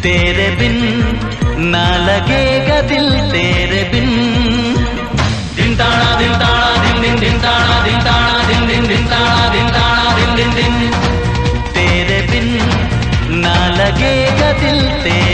तेरे बिन ना लगेगा दिल तेरे बिन। दिन ताड़ा दिन ताड़ा दिन दिन दिन ताड़ा दिन ताड़ा दिन दिन दिन ताड़ा दिन ताड़ा दिन दिन दिन। तेरे बिन ना लगेगा दिल तेरे